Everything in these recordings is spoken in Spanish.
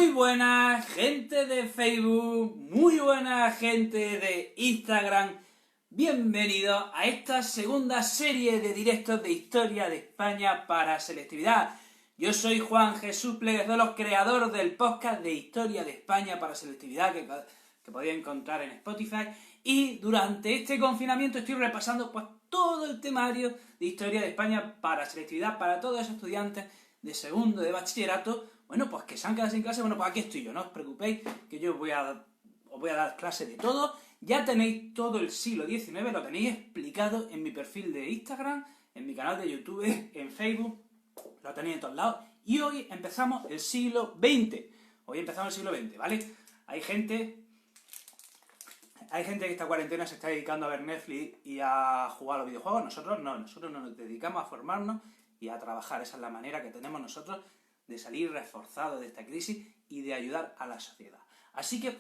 Muy buena gente de Facebook, muy buena gente de Instagram. Bienvenidos a esta segunda serie de directos de Historia de España para Selectividad. Yo soy Juan Jesús Pleguezuelos, creador del podcast de Historia de España para Selectividad que podéis encontrar en Spotify. Y durante este confinamiento estoy repasando pues todo el temario de Historia de España para Selectividad para todos esos estudiantes de segundo de bachillerato. Bueno, pues que se han quedado sin clase, bueno, pues aquí estoy yo, no os preocupéis, que yo os voy a dar clase de todo. Ya tenéis todo el siglo XIX, lo tenéis explicado en mi perfil de Instagram, en mi canal de YouTube, en Facebook, lo tenéis en todos lados. Y hoy empezamos el siglo XX. ¿Vale? Hay gente que esta cuarentena se está dedicando a ver Netflix y a jugar a los videojuegos. Nosotros no nos dedicamos a formarnos y a trabajar. Esa es la manera que tenemos nosotros de salir reforzados de esta crisis y de ayudar a la sociedad. Así que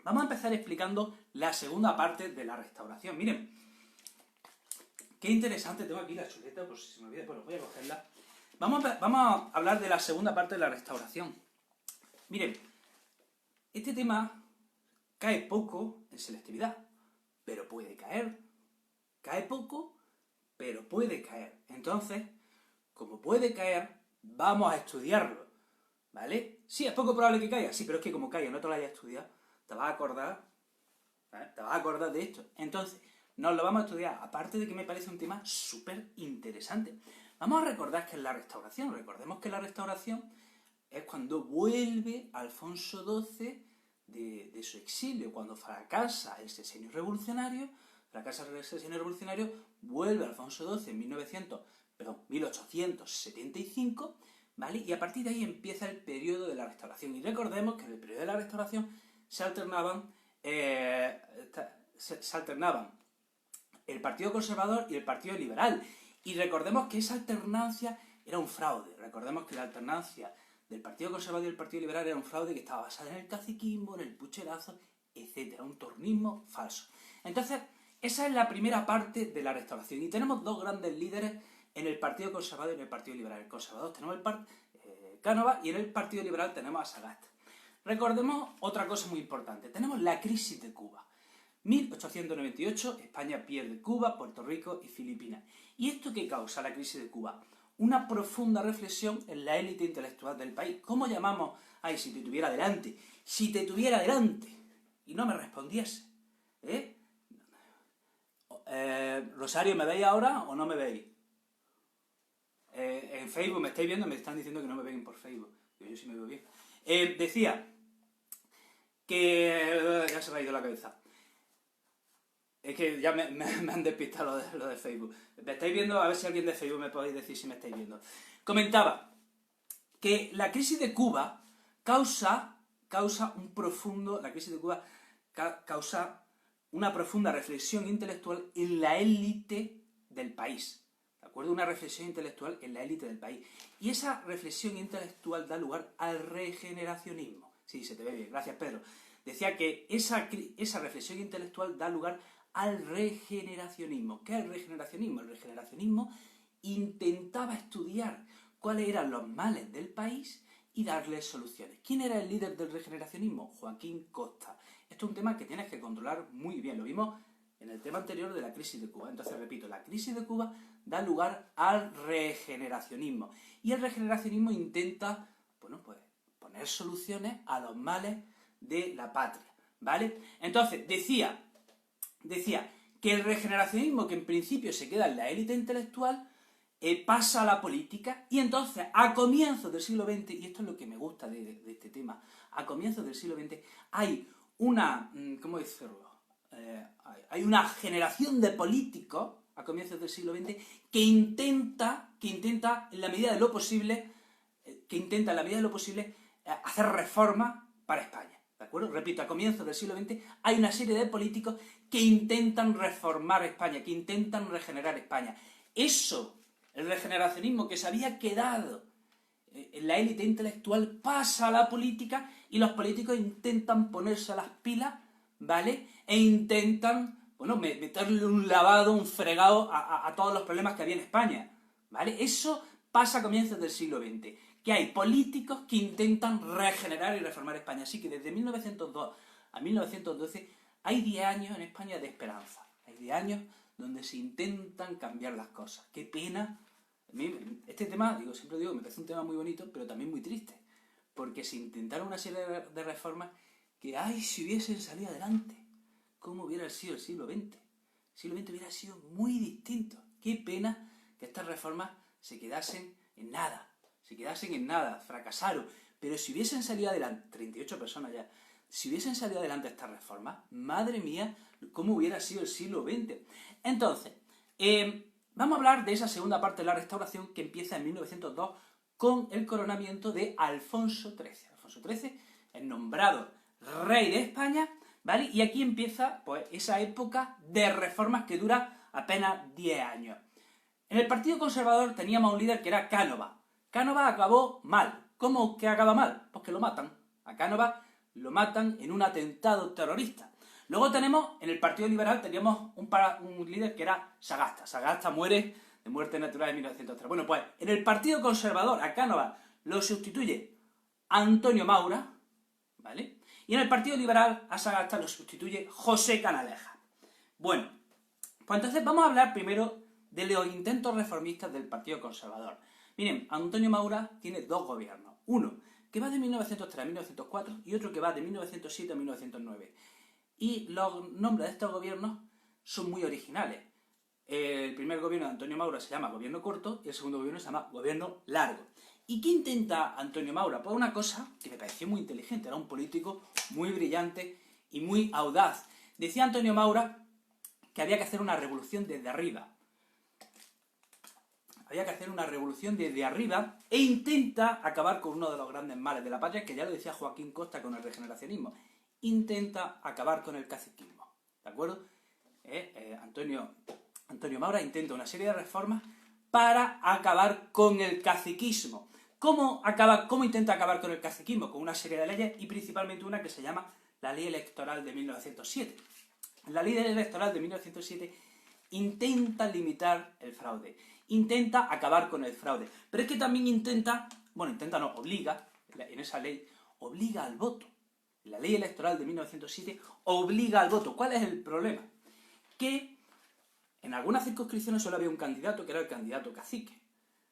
vamos a empezar explicando la segunda parte de la restauración. Miren, qué interesante, tengo aquí la chuleta, por si se me olvida, pues voy a cogerla. Vamos a hablar de la segunda parte de la restauración. Miren, este tema cae poco en selectividad, pero puede caer. Cae poco, pero puede caer. Entonces, como puede caer, vamos a estudiarlo, ¿vale? Sí, es poco probable que caiga, sí, pero es que como caiga no te lo hayas estudiado, te vas a acordar, ¿vale? Te vas a acordar de esto. Entonces, nos lo vamos a estudiar, aparte de que me parece un tema súper interesante. Vamos a recordar qué es la restauración. Recordemos que la restauración es cuando vuelve Alfonso XII de su exilio, cuando fracasa el sexenio revolucionario, vuelve Alfonso XII en 1875, ¿vale? Y a partir de ahí empieza el periodo de la restauración. Y recordemos que en el periodo de la restauración se alternaban el Partido Conservador y el Partido Liberal. Y recordemos que esa alternancia era un fraude. Recordemos que la alternancia del Partido Conservador y el Partido Liberal era un fraude que estaba basado en el caciquismo, en el pucherazo, etc. Un tornismo falso. Entonces, esa es la primera parte de la restauración. Y tenemos dos grandes líderes en el Partido Conservador y en el Partido Liberal. En el Conservador tenemos Cánovas y en el Partido Liberal tenemos a Sagasta. Recordemos otra cosa muy importante. Tenemos la crisis de Cuba. 1898, España pierde Cuba, Puerto Rico y Filipinas. ¿Y esto qué causa la crisis de Cuba? Una profunda reflexión en la élite intelectual del país. ¿Cómo llamamos? Ay, si te tuviera delante. Si te tuviera delante. Y no me respondiese. Rosario, ¿me veis ahora o no me veis? En Facebook, ¿me estáis viendo? Me están diciendo que no me ven por Facebook. Yo sí me veo bien. Decía que... ya se me ha ido la cabeza. Es que ya me han despistado lo de Facebook. ¿Me estáis viendo? A ver si alguien de Facebook me podéis decir si me estáis viendo. Comentaba que la crisis de Cuba causa una profunda reflexión intelectual en la élite del país. ¿De acuerdo? Una reflexión intelectual en la élite del país. Y esa reflexión intelectual da lugar al regeneracionismo. Sí, se te ve bien. Gracias, Pedro. Decía que esa reflexión intelectual da lugar al regeneracionismo. ¿Qué es el regeneracionismo? El regeneracionismo intentaba estudiar cuáles eran los males del país y darles soluciones. ¿Quién era el líder del regeneracionismo? Joaquín Costa. Esto es un tema que tienes que controlar muy bien. Lo vimos en el tema anterior de la crisis de Cuba. Entonces, repito, la crisis de Cuba da lugar al regeneracionismo. Y el regeneracionismo intenta, bueno, pues, poner soluciones a los males de la patria, ¿vale? Entonces, decía que el regeneracionismo, que en principio se queda en la élite intelectual, pasa a la política, y entonces, a comienzos del siglo XX, y esto es lo que me gusta de este tema, a comienzos del siglo XX hay una, ¿cómo decirlo? Hay una generación de políticos, a comienzos del siglo XX, que intenta en la medida de lo posible, hacer reformas para España. ¿De acuerdo? Repito, a comienzos del siglo XX hay una serie de políticos que intentan reformar España, que intentan regenerar España. Eso, el regeneracionismo que se había quedado en la élite intelectual, pasa a la política y los políticos intentan ponerse a las pilas, ¿vale? E intentan, bueno, meterle un lavado, un fregado a todos los problemas que había en España, ¿vale? Eso pasa a comienzos del siglo XX, que hay políticos que intentan regenerar y reformar España. Así que desde 1902 a 1912 hay 10 años en España de esperanza. Hay 10 años donde se intentan cambiar las cosas. Qué pena. A mí, este tema, siempre digo, me parece un tema muy bonito, pero también muy triste. Porque se intentaron una serie de reformas que, ¡ay, si hubiesen salido adelante! ¿Cómo hubiera sido el siglo XX? El siglo XX hubiera sido muy distinto. Qué pena que estas reformas se quedasen en nada. Fracasaron. Pero si hubiesen salido adelante, 38 personas ya, si hubiesen salido adelante estas reformas, madre mía, cómo hubiera sido el siglo XX. Entonces, vamos a hablar de esa segunda parte de la restauración que empieza en 1902 con el coronamiento de Alfonso XIII. Alfonso XIII es nombrado rey de España, ¿vale? Y aquí empieza pues, esa época de reformas que dura apenas 10 años. En el Partido Conservador teníamos un líder que era Cánova. Cánova acabó mal. ¿Cómo que acaba mal? Pues que lo matan. A Cánova lo matan en un atentado terrorista. Luego tenemos, en el Partido Liberal, teníamos un líder que era Sagasta. Sagasta muere de muerte natural en 1903. Bueno, pues en el Partido Conservador a Cánova lo sustituye Antonio Maura, ¿vale? Y en el Partido Liberal a Sagasta lo sustituye José Canalejas. Bueno, pues entonces vamos a hablar primero de los intentos reformistas del Partido Conservador. Miren, Antonio Maura tiene dos gobiernos. Uno que va de 1903 a 1904 y otro que va de 1907 a 1909. Y los nombres de estos gobiernos son muy originales. El primer gobierno de Antonio Maura se llama gobierno corto y el segundo gobierno se llama gobierno largo. ¿Y qué intenta Antonio Maura? Pues una cosa que me pareció muy inteligente, era un político muy brillante y muy audaz. Decía Antonio Maura que había que hacer una revolución desde arriba. Había que hacer una revolución desde arriba e intenta acabar con uno de los grandes males de la patria, que ya lo decía Joaquín Costa con el regeneracionismo. Intenta acabar con el caciquismo. ¿De acuerdo? Antonio Maura intenta una serie de reformas para acabar con el caciquismo. ¿Cómo intenta acabar con el caciquismo? Con una serie de leyes y principalmente una que se llama la Ley Electoral de 1907. La Ley Electoral de 1907 intenta limitar el fraude, intenta acabar con el fraude, pero es que también obliga, en esa ley, obliga al voto. La Ley Electoral de 1907 obliga al voto. ¿Cuál es el problema? Que en algunas circunscripciones solo había un candidato, que era el candidato cacique.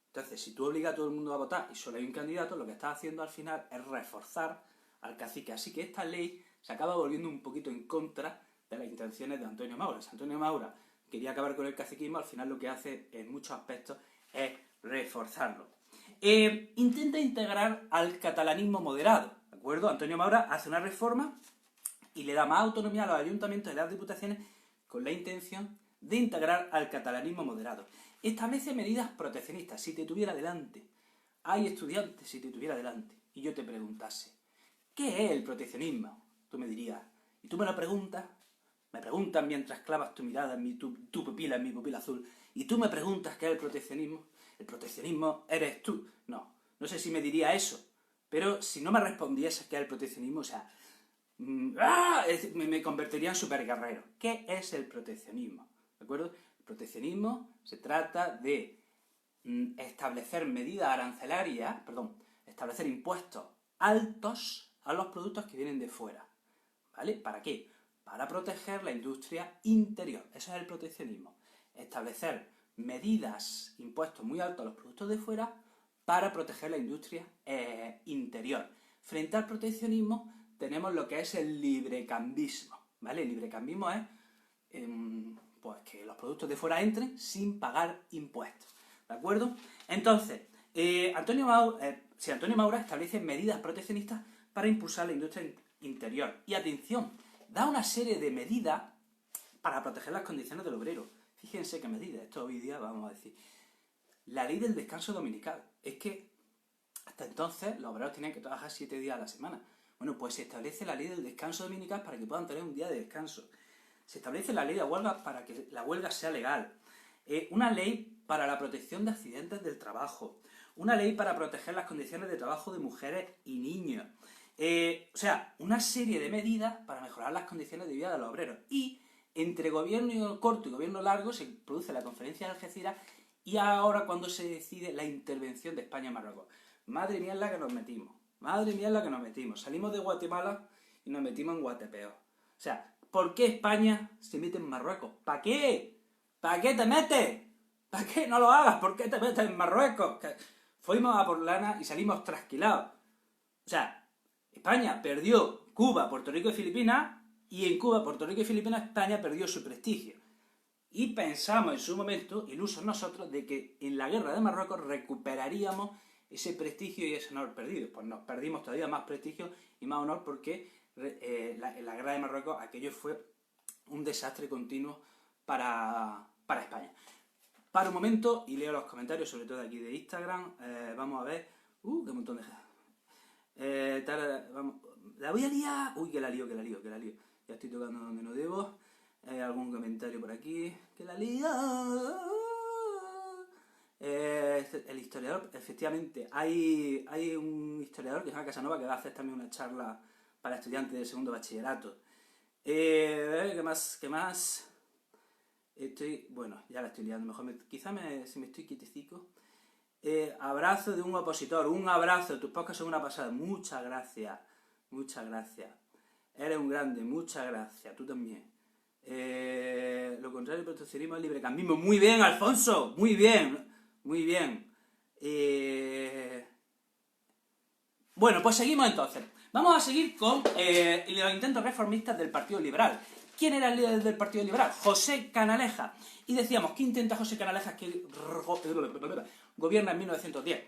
Entonces, si tú obligas a todo el mundo a votar y solo hay un candidato, lo que estás haciendo al final es reforzar al cacique. Así que esta ley se acaba volviendo un poquito en contra de las intenciones de Antonio Maura. Si Antonio Maura quería acabar con el caciquismo, al final lo que hace en muchos aspectos es reforzarlo. Intenta integrar al catalanismo moderado, ¿de acuerdo? Antonio Maura hace una reforma y le da más autonomía a los ayuntamientos y las diputaciones con la intención de integrar al catalanismo moderado. Establece medidas proteccionistas. Si te tuviera delante, hay estudiantes, si te tuviera delante, y yo te preguntase, ¿qué es el proteccionismo? Tú me dirías, y tú me lo preguntas, me preguntas mientras clavas tu mirada en tu pupila, en mi pupila azul, y tú me preguntas qué es el proteccionismo eres tú. No sé si me diría eso, pero si no me respondiese qué es el proteccionismo, o sea, me convertiría en superguerrero. ¿Qué es el proteccionismo? ¿De acuerdo? El proteccionismo se trata de establecer medidas arancelarias, establecer impuestos altos a los productos que vienen de fuera. ¿Vale? ¿Para qué? Para proteger la industria interior. Eso es el proteccionismo. Establecer medidas, impuestos muy altos a los productos de fuera para proteger la industria interior. Frente al proteccionismo tenemos lo que es el librecambismo, ¿vale? El librecambismo es pues que los productos de fuera entren sin pagar impuestos, ¿de acuerdo? Entonces, Antonio Maura establece medidas proteccionistas para impulsar la industria interior. Y atención, da una serie de medidas para proteger las condiciones del obrero. Fíjense qué medidas, esto hoy día vamos a decir. La ley del descanso dominical. Es que hasta entonces los obreros tenían que trabajar 7 días a la semana. Bueno, pues se establece la ley del descanso dominical para que puedan tener un día de descanso. Se establece la ley de huelga para que la huelga sea legal. Una ley para la protección de accidentes del trabajo. Una ley para proteger las condiciones de trabajo de mujeres y niños. O sea, una serie de medidas para mejorar las condiciones de vida de los obreros. Y entre gobierno corto y gobierno largo se produce la conferencia de Algeciras Y ahora cuando se decide la intervención de España en Marruecos. Madre mía en la que nos metimos. Madre mía en la que nos metimos. Salimos de Guatemala y nos metimos en Guatepeor. O sea, ¿por qué España se mete en Marruecos? ¿Para qué? ¿Para qué te metes? ¿Para qué? No lo hagas. ¿Por qué te metes en Marruecos? Fuimos a por lana y salimos trasquilados. O sea, España perdió Cuba, Puerto Rico y Filipinas, y en Cuba, Puerto Rico y Filipinas España perdió su prestigio. Y pensamos en su momento, ilusos nosotros, de que en la guerra de Marruecos recuperaríamos ese prestigio y ese honor perdido. Pues nos perdimos todavía más prestigio y más honor porque en la guerra de Marruecos aquello fue un desastre continuo para España. Para un momento y leo los comentarios, sobre todo aquí de Instagram. Vamos a ver. Qué montón de... vamos. La voy a liar. Uy, que la lío. Ya estoy tocando donde no debo. Algún comentario por aquí. Que la lío. El historiador, efectivamente, hay un historiador que se llama Casanova que va a hacer también una charla para estudiantes de segundo bachillerato. ¿Qué más? Bueno, ya la estoy liando, mejor si me estoy quietecico. Abrazo de un opositor, un abrazo, tus podcasts son una pasada, muchas gracias. Eres un grande, muchas gracias, tú también. Lo contrario del proteccionismo es librecambismo. Muy bien, Alfonso, muy bien. Bueno, pues seguimos entonces. Vamos a seguir con los intentos reformistas del Partido Liberal. ¿Quién era el líder del Partido Liberal? José Canaleja. Y decíamos, ¿qué intenta José Canaleja que gobierna en 1910?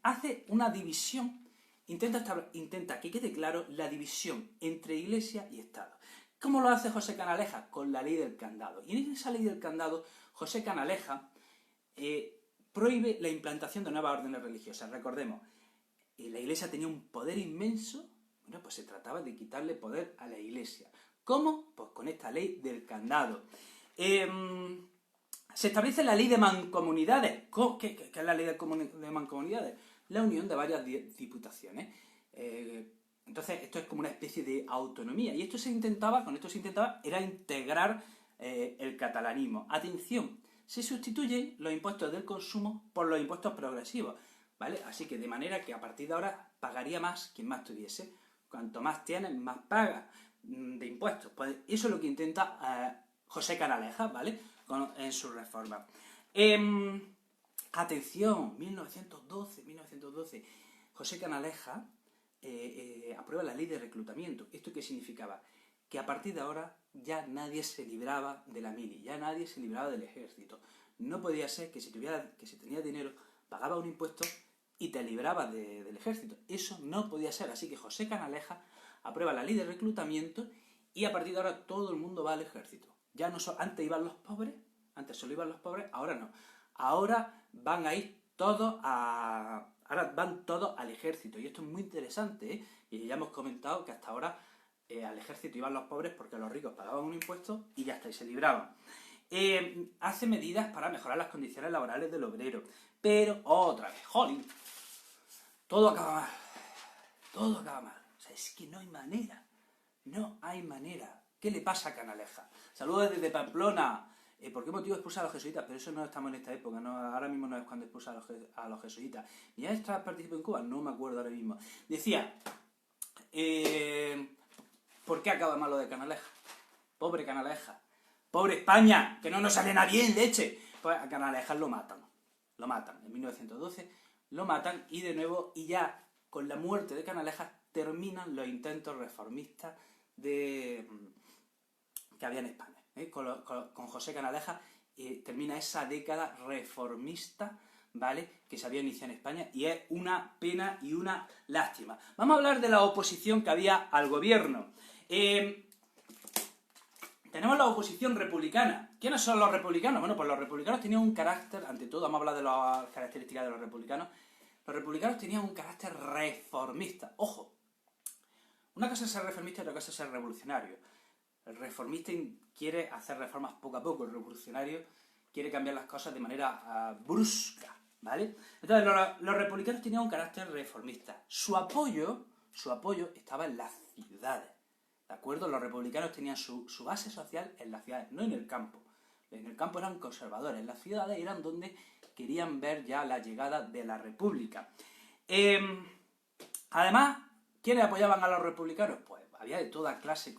Hace una división, intenta que quede claro la división entre Iglesia y Estado. ¿Cómo lo hace José Canaleja? Con la ley del candado. Y en esa ley del candado, José Canaleja prohíbe la implantación de nuevas órdenes religiosas. Recordemos, la Iglesia tenía un poder inmenso, bueno, pues se trataba de quitarle poder a la Iglesia. ¿Cómo? Pues con esta ley del candado. Se establece la ley de mancomunidades. ¿Qué es la ley de mancomunidades? La unión de varias diputaciones. Entonces, esto es como una especie de autonomía. Y con esto se intentaba era integrar el catalanismo. Atención, se sustituyen los impuestos del consumo por los impuestos progresivos, ¿vale? Así que de manera que a partir de ahora pagaría más quien más tuviese. Cuanto más tienes, más pagas de impuestos. Pues eso es lo que intenta José Canaleja, ¿vale? En su reforma. Atención, 1912. José Canaleja aprueba la ley de reclutamiento. ¿Esto qué significaba? Que a partir de ahora ya nadie se libraba de la mili, ya nadie se libraba del ejército. No podía ser que si tenía dinero, pagaba un impuesto y te libraba del ejército. Eso no podía ser. Así que José Canaleja aprueba la ley de reclutamiento y a partir de ahora todo el mundo va al ejército. Ya no antes iban los pobres, antes solo iban los pobres, ahora no. Ahora van a ir todos Ahora van todos al ejército. Y esto es muy interesante, ¿eh? Y ya hemos comentado que hasta ahora al ejército iban los pobres porque los ricos pagaban un impuesto y ya está, y se libraban. Hace medidas para mejorar las condiciones laborales del obrero. Pero otra vez, jolín, todo acaba mal. O sea, es que no hay manera. ¿Qué le pasa a Canaleja? Saludos desde Pamplona. ¿Por qué motivo expulsa a los jesuitas? Pero eso no estamos en esta época, ¿no? Ahora mismo no es cuando expulsa a los jesuitas. ¿Y ya participó en Cuba? No me acuerdo ahora mismo. Decía, ¿por qué acaba mal lo de Canaleja? Pobre Canaleja. Pobre España, que no nos sale nadie en leche. Pues a Canaleja lo matan. En 1912 lo matan y de nuevo, y ya con la muerte de Canaleja terminan los intentos reformistas que había en España. Con José Canaleja termina esa década reformista, ¿vale?, que se había iniciado en España, y es una pena y una lástima. Vamos a hablar de la oposición que había al gobierno. Tenemos la oposición republicana. ¿Quiénes son los republicanos? Bueno, pues los republicanos tenían un carácter, ante todo vamos a hablar de las características de los republicanos. Los republicanos tenían un carácter reformista. Ojo, una cosa es ser reformista y otra cosa es ser revolucionario. El reformista quiere hacer reformas poco a poco, el revolucionario quiere cambiar las cosas de manera brusca, ¿vale? Entonces, los republicanos tenían un carácter reformista. Su apoyo estaba en las ciudades, ¿de acuerdo? Los republicanos tenían su base social en las ciudades, no en el campo. En el campo eran conservadores, en las ciudades eran donde querían ver ya la llegada de la República. Además, ¿quiénes apoyaban a los republicanos? Pues había de toda clase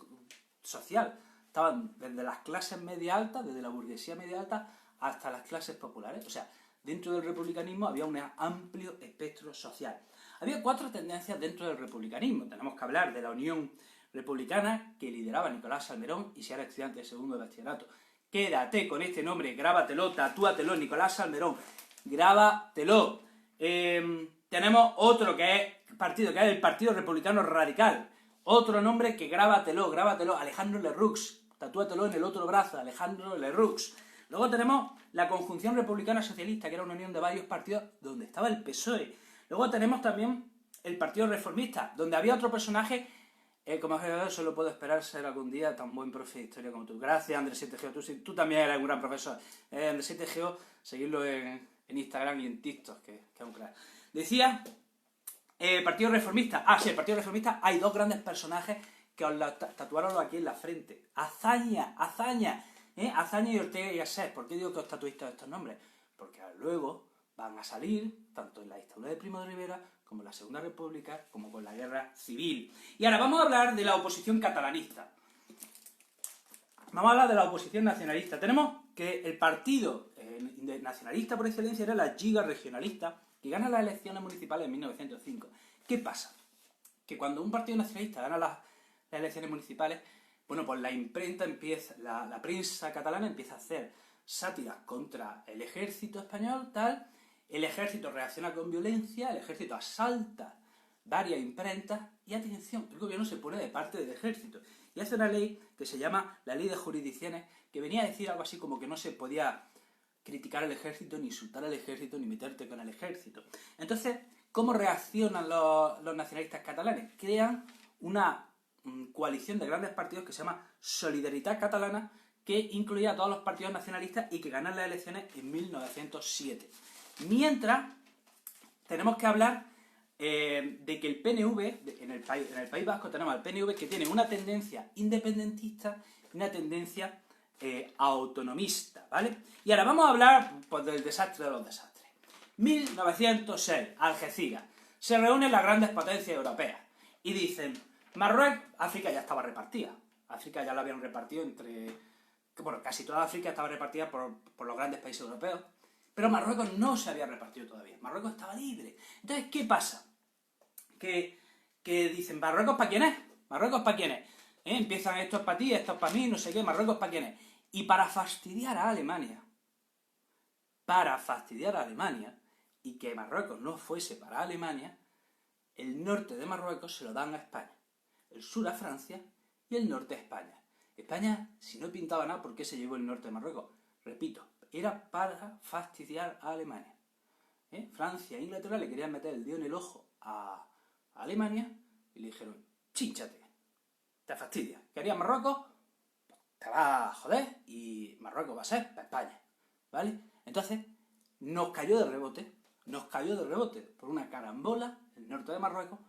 social. Estaban desde las clases media altas, desde la burguesía media alta, hasta las clases populares. O sea, dentro del republicanismo había un amplio espectro social. Había 4 tendencias dentro del republicanismo. Tenemos que hablar de la Unión Republicana, que lideraba Nicolás Salmerón, y si eres estudiante de segundo de bachillerato, quédate con este nombre, grábatelo, tatúatelo, Nicolás Salmerón, grábatelo. Tenemos otro que es el Partido Republicano Radical. Otro nombre que grábatelo, Alejandro Lerroux, tatúatelo en el otro brazo, Alejandro Lerroux. Luego tenemos la Conjunción Republicana Socialista, que era una unión de varios partidos donde estaba el PSOE. Luego tenemos también el Partido Reformista, donde había otro personaje, como solo puedo esperar ser algún día tan buen profe de historia como tú. Gracias, Andrés 7Geo, tú también eres un gran profesor. Andrés 7Geo, seguirlo en Instagram y en TikTok, que es un crack. Decía, Partido Reformista. Sí, el Partido Reformista hay 2 grandes personajes que os tatuaron aquí en la frente. Azaña y Ortega y Gasset. ¿Por qué digo que os tatuéis todos estos nombres? Porque luego van a salir, tanto en la dictadura de Primo de Rivera, como en la Segunda República, como con la Guerra Civil. Y ahora vamos a hablar de la oposición catalanista. Vamos a hablar de la oposición nacionalista. Tenemos que el partido nacionalista por excelencia era la Lliga Regionalista, que gana las elecciones municipales en 1905. ¿Qué pasa? Que cuando un partido nacionalista gana las elecciones municipales, bueno, pues la imprenta empieza, la prensa catalana empieza a hacer sátiras contra el ejército español, tal. El ejército reacciona con violencia, el ejército asalta varias imprentas y, atención, el gobierno se pone de parte del ejército y hace una ley que se llama la Ley de Jurisdicciones, que venía a decir algo así como que no se podía criticar al ejército, ni insultar al ejército, ni meterte con el ejército. Entonces, ¿cómo reaccionan los nacionalistas catalanes? Crean una coalición de grandes partidos que se llama Solidaritat Catalana, que incluía a todos los partidos nacionalistas y que ganan las elecciones en 1907. Mientras, tenemos que hablar de que el PNV, en el País Vasco tenemos al PNV que tiene una tendencia independentista y una tendencia autonomista, ¿vale? Y ahora vamos a hablar pues, del desastre de los desastres. 1906, Algeciras. Se reúnen las grandes potencias europeas y dicen, Marruecos, África ya estaba repartida. África ya la habían repartido bueno, casi toda África estaba repartida por los grandes países europeos, pero Marruecos no se había repartido todavía. Marruecos estaba libre. Entonces, ¿qué pasa? Que dicen, ¿Marruecos para quién es? ¿Marruecos para quién es? Empiezan estos para ti, estos para mí, no sé qué, ¿Marruecos para quién es? Y para fastidiar a Alemania, y que Marruecos no fuese para Alemania, el norte de Marruecos se lo dan a España, el sur a Francia y el norte a España. España, si no pintaba nada, ¿por qué se llevó el norte de Marruecos? Repito, era para fastidiar a Alemania. Francia e Inglaterra le querían meter el dedo en el ojo a Alemania y le dijeron, chínchate, te fastidia. ¿Querías Marruecos? Te va a joder y Marruecos va a ser para España, ¿vale? Entonces, nos cayó de rebote por una carambola, el norte de Marruecos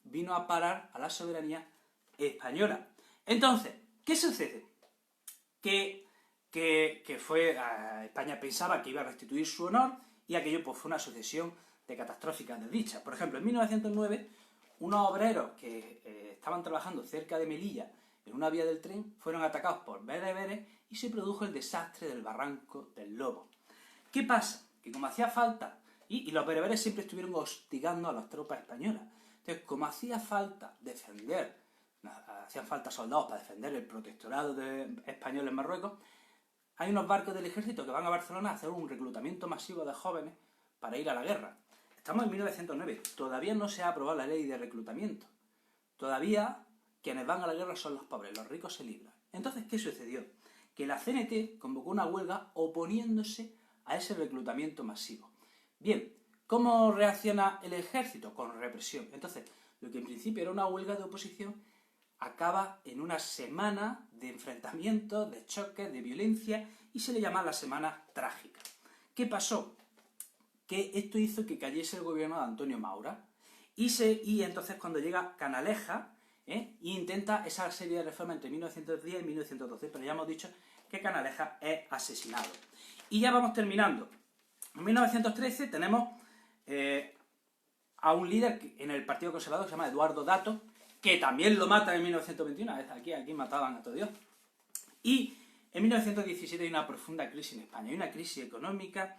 vino a parar a la soberanía española. Entonces, ¿qué sucede? Que España pensaba que iba a restituir su honor y aquello pues, fue una sucesión de catastróficas desdichas. Por ejemplo, en 1909, unos obreros que estaban trabajando cerca de Melilla en una vía del tren fueron atacados por bereberes y se produjo el desastre del Barranco del Lobo. ¿Qué pasa? Que como hacía falta, y los bereberes siempre estuvieron hostigando a las tropas españolas, entonces como hacían falta soldados para defender el protectorado español en Marruecos, hay unos barcos del ejército que van a Barcelona a hacer un reclutamiento masivo de jóvenes para ir a la guerra. Estamos en 1909, todavía no se ha aprobado la ley de reclutamiento. Todavía quienes van a la guerra son los pobres, los ricos se libran. Entonces, ¿qué sucedió? Que la CNT convocó una huelga oponiéndose a ese reclutamiento masivo. Bien, ¿cómo reacciona el ejército? Con represión. Entonces, lo que en principio era una huelga de oposición acaba en una semana de enfrentamientos, de choques, de violencia, y se le llama la Semana Trágica. ¿Qué pasó? Que esto hizo que cayese el gobierno de Antonio Maura, y entonces cuando llega Canaleja, e intenta esa serie de reformas entre 1910 y 1912, pero ya hemos dicho que Canalejas es asesinado. Y ya vamos terminando. En 1913 tenemos a un líder en el Partido Conservador que se llama Eduardo Dato, que también lo matan en 1921, aquí mataban a todo Dios. Y en 1917 hay una profunda crisis en España, hay una crisis económica,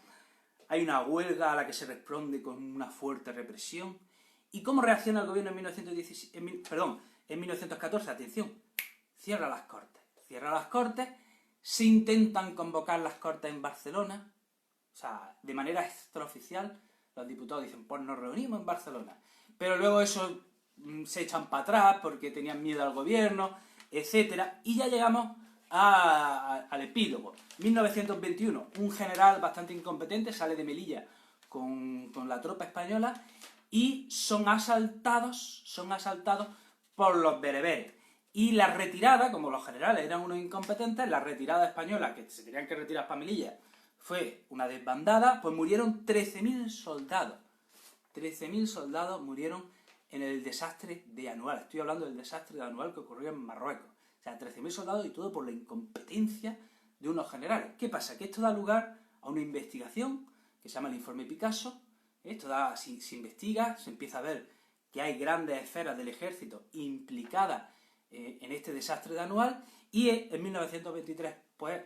hay una huelga a la que se responde con una fuerte represión. ¿Y cómo reacciona el gobierno en 1914? Atención, cierra las Cortes. Cierra las Cortes, se intentan convocar las Cortes en Barcelona, o sea, de manera extraoficial, los diputados dicen, pues nos reunimos en Barcelona. Pero luego eso se echan para atrás porque tenían miedo al gobierno, etcétera. Y ya llegamos al epílogo. 1921, un general bastante incompetente sale de Melilla con la tropa española y son asaltados por los bereberes. Y la retirada, como los generales eran unos incompetentes, la retirada española, que se tenían que retirar para Melilla, fue una desbandada, pues murieron 13.000 soldados. 13.000 soldados murieron en el desastre de Anual. Estoy hablando del desastre de Anual que ocurrió en Marruecos. O sea, 13.000 soldados y todo por la incompetencia de unos generales. ¿Qué pasa? Que esto da lugar a una investigación que se llama el informe Picasso. Se investiga, se empieza a ver que hay grandes esferas del ejército implicadas en este desastre de Anual, y en 1923 pues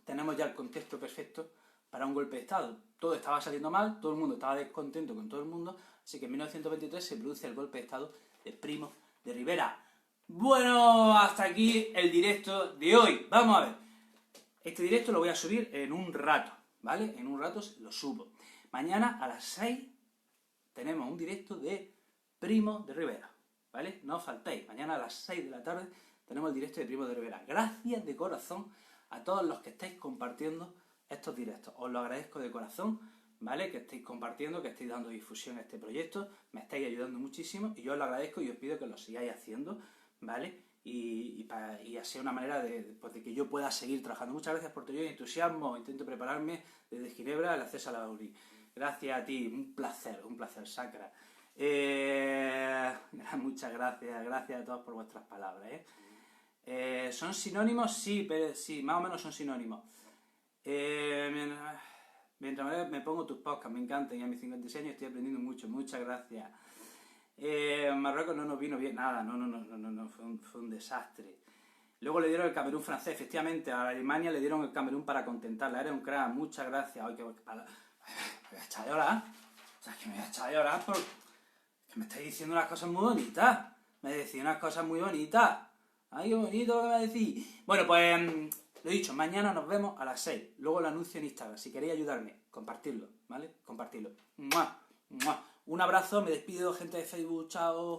tenemos ya el contexto perfecto para un golpe de Estado. Todo estaba saliendo mal, todo el mundo estaba descontento con todo el mundo, así que en 1923 se produce el golpe de Estado de Primo de Rivera. Bueno, hasta aquí el directo de hoy. Vamos a ver. Este directo lo voy a subir en un rato, ¿vale? En un rato lo subo. Mañana a las 6 tenemos un directo de Primo de Rivera, ¿vale? No os faltéis. Mañana a las 6 de la tarde tenemos el directo de Primo de Rivera. Gracias de corazón a todos los que estáis compartiendo estos directos. Os lo agradezco de corazón, ¿vale? Que estéis compartiendo, que estéis dando difusión a este proyecto. Me estáis ayudando muchísimo y yo os lo agradezco y os pido que lo sigáis haciendo, ¿vale? Y así una manera de que yo pueda seguir trabajando. Muchas gracias por tu entusiasmo. Intento prepararme desde Ginebra al acceso a la URI. Gracias a ti, un placer, Sacra. Muchas gracias a todos por vuestras palabras, ¿son sinónimos? Sí, pero sí, más o menos son sinónimos. Mientras me pongo tus podcasts, me encantan, y a mis 56 años estoy aprendiendo mucho, muchas gracias. Marruecos no nos vino bien, nada, no, fue un desastre. Luego le dieron el Camerún francés, efectivamente, a Alemania le dieron el Camerún para contentarla, era un crack, muchas gracias. Ay, me voy a echar a llorar, o sea, que me voy a echar a llorar porque me estáis diciendo unas cosas muy bonitas, me decís unas cosas muy bonitas. Ay, qué bonito lo que me decís. Bueno, pues lo he dicho, mañana nos vemos a las 6. Luego lo anuncio en Instagram. Si queréis ayudarme, compartirlo, ¿vale? Compartirlo. ¡Mua! ¡Mua! Un abrazo, me despido, gente de Facebook. Chao.